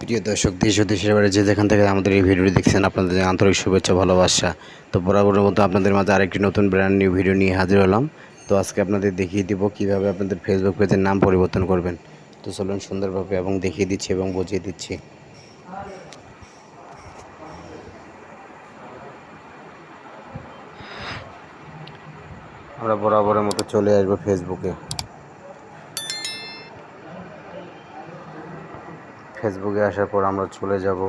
প্রিয় দর্শক, দেশ ও দেশের বাইরে যে যেখান থেকে আমাদের এই ভিডিওটি দেখছেন, আপনাদের আন্তরিক শুভেচ্ছা ভালোবাসা। তো বরাবরের মতো আপনাদের মাঝে আরেকটি নতুন ব্র্যান্ড নিউ ভিডিও নিয়ে হাজির হলাম। তো আজকে আপনাদের দেখিয়ে দিব কীভাবে আপনাদের ফেসবুক পেজের নাম পরিবর্তন করবেন। তো চলুন সুন্দরভাবে এবং দেখিয়ে দিচ্ছি এবং বুঝিয়ে দিচ্ছি। আমরা বরাবরের মতো চলে আসবো ফেসবুকে। ফেসবুকে আসার পর আমরা চলে যাব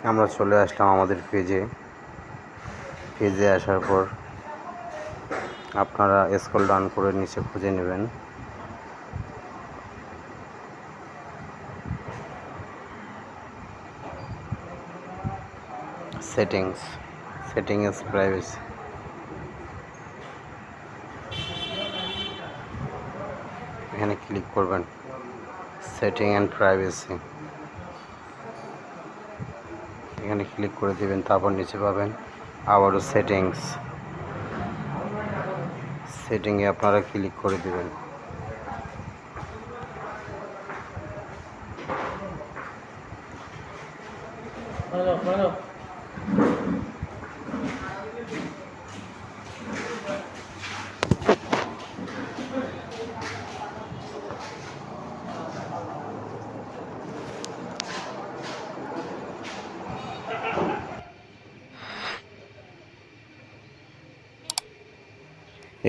আমরা চলে আসলাম আমাদের পেজে আসার পর আপনারা স্ক্রল ডাউন করে নিচে খুঁজে নেবেন সেটিংস প্রাইভেসি। এখানে ক্লিক করবেন সেটিং অ্যান্ড প্রাইভেসি, এখানে ক্লিক করে দিবেন। তারপর নিচে পাবেন আবারও সেটিংয়ে আপনারা ক্লিক করে দিবেন।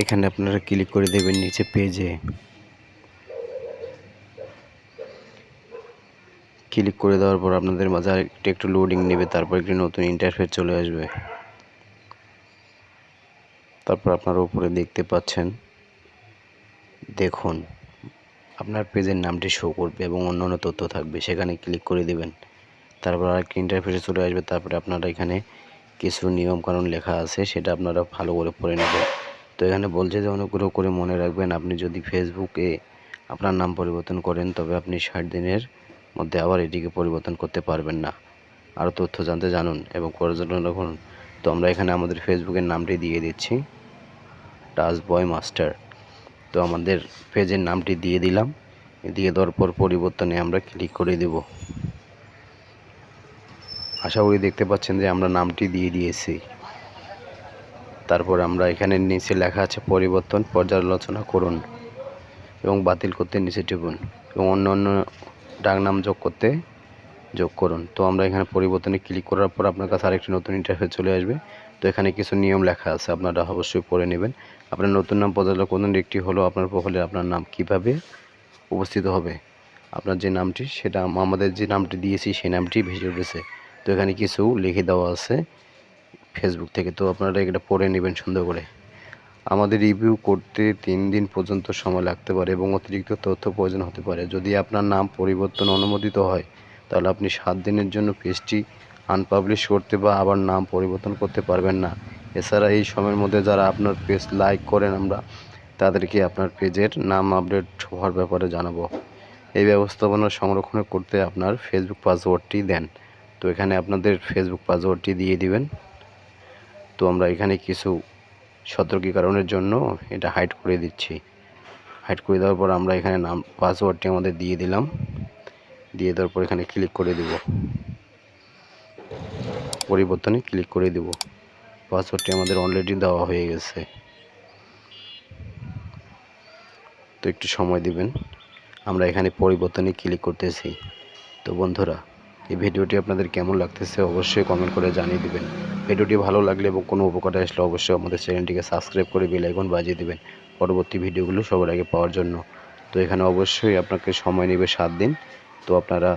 এখানে আপনারা ক্লিক করে দেবেন নিচে পেজে। ক্লিক করে দেওয়ার পর আপনাদের মাঝে একটু লোডিং নেবে, তারপর একটি নতুন ইন্টারফেস চলে আসবে। তারপর আপনারা উপরে দেখতে পাচ্ছেন, দেখুন আপনার পেজের নামটি শো করবে এবং অন্যান্য তথ্য থাকবে, সেখানে ক্লিক করে দেবেন। তারপর আরেকটি ইন্টারফেসে চলে আসবে। তারপরে আপনারা এখানে কিছু নিয়মকানুন লেখা আছে, সেটা আপনারা ভালো করে পড়ে নেবেন। তো এখানে বলছে যে অনুগ্রহ করে মনে রাখবেন, আপনি যদি ফেসবুকে আপনার নাম পরিবর্তন করেন তবে আপনি 60 দিনের মধ্যে আবার এটিকে পরিবর্তন করতে পারবেন না। আরও তথ্য জানতে জানুন এবং পর্যটন করুন। তো আমরা এখানে আমাদের ফেসবুকের নামটি দিয়ে দিচ্ছি, টাচ বয় মাস্টার। তো আমাদের পেজের নামটি দিয়ে দিলাম। দিয়ে দেওয়ার পর পরিবর্তনে আমরা ক্লিক করে দেব। আশা করি দেখতে পাচ্ছেন যে আমরা নামটি দিয়ে দিয়েছি। তারপর আমরা এখানে নিচে লেখা আছে পরিবর্তন পর্যালোচনা করুন এবং বাতিল করতে নিচে টিপুন এবং অন্য ডাকনাম যোগ করুন। তো আমরা এখানে পরিবর্তনে ক্লিক করার পর আপনার কাছে আরেকটি নতুন ইন্টারফেস চলে আসবে। তো এখানে কিছু নিয়ম লেখা আছে, আপনারা অবশ্যই পড়ে নেবেন। আপনার নতুন নাম পর্যালোচনা একটি হলো আপনার প্রোফাইলে আপনার নাম কিভাবে উপস্থিত হবে। আপনার যে নামটি, সেটা আমাদের যে নামটি দিয়েছি সেই নামটি ভেসে উঠেছে। তো এখানে কিছু লিখে দেওয়া আছে ফেসবুক থেকে, তো আপনারা এটা পড়ে নেবেন সুন্দর করে। আমাদের রিভিউ করতে 3 দিন পর্যন্ত সময় লাগতে পারে এবং অতিরিক্ত তথ্য প্রয়োজন হতে পারে। যদি আপনার নাম পরিবর্তন অনুমোদিত হয় তাহলে আপনি 7 দিনের জন্য পেজটি আনপাবলিশ করতে বা আবার নাম পরিবর্তন করতে পারবেন না। এছাড়া এই সময়ের মধ্যে যারা আপনার পেজ লাইক করেন, আমরা তাদেরকে আপনার পেজের নাম আপডেট হওয়ার ব্যাপারে জানাবো। এই ব্যবস্থাপনা সংরক্ষণ করতে আপনার ফেসবুক পাসওয়ার্ডটি দেন। তো এখানে আপনাদের ফেসবুক পাসওয়ার্ডটি দিয়ে দিবেন। তো আমরা এখানে কিছু সতর্কীকরণের জন্য এটা হাইড করে দিচ্ছি। হাইড করে দেওয়ার পর আমরা এখানে নাম পাসওয়ার্ডটি আমাদের দিয়ে দিলাম। দিয়ে দেওয়ার পর এখানে ক্লিক করে দেব, পরিবর্তনে ক্লিক করে দেব। পাসওয়ার্ডটি আমাদের অলরেডি দেওয়া হয়ে গেছে। তো একটু সময় দিবেন, আমরা এখানে পরিবর্তনে ক্লিক করতেছি। তো বন্ধুরা, এই ভিডিওটি আপনাদের কেমন লাগতেছে অবশ্যই কমেন্ট করে জানিয়ে দিবেন। ভিডিওটি ভালো লাগলে এবং কোনো উপকারে আসলে অবশ্যই আমাদের চ্যানেলটিকে সাবস্ক্রাইব করে বেল আইকন বাজিয়ে দিবেন পরবর্তী ভিডিওগুলো সবার আগে পাওয়ার জন্য। তো এখানে অবশ্যই আপনাকে সময় নেবে 7 দিন। তো আপনারা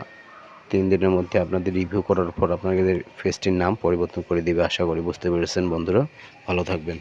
3 দিনের মধ্যে আপনাদের রিভিউ করার পর আপনাদের পেজটির নাম পরিবর্তন করে দেবে। আশা করি বুঝতে পেরেছেন বন্ধুরা, ভালো থাকবেন।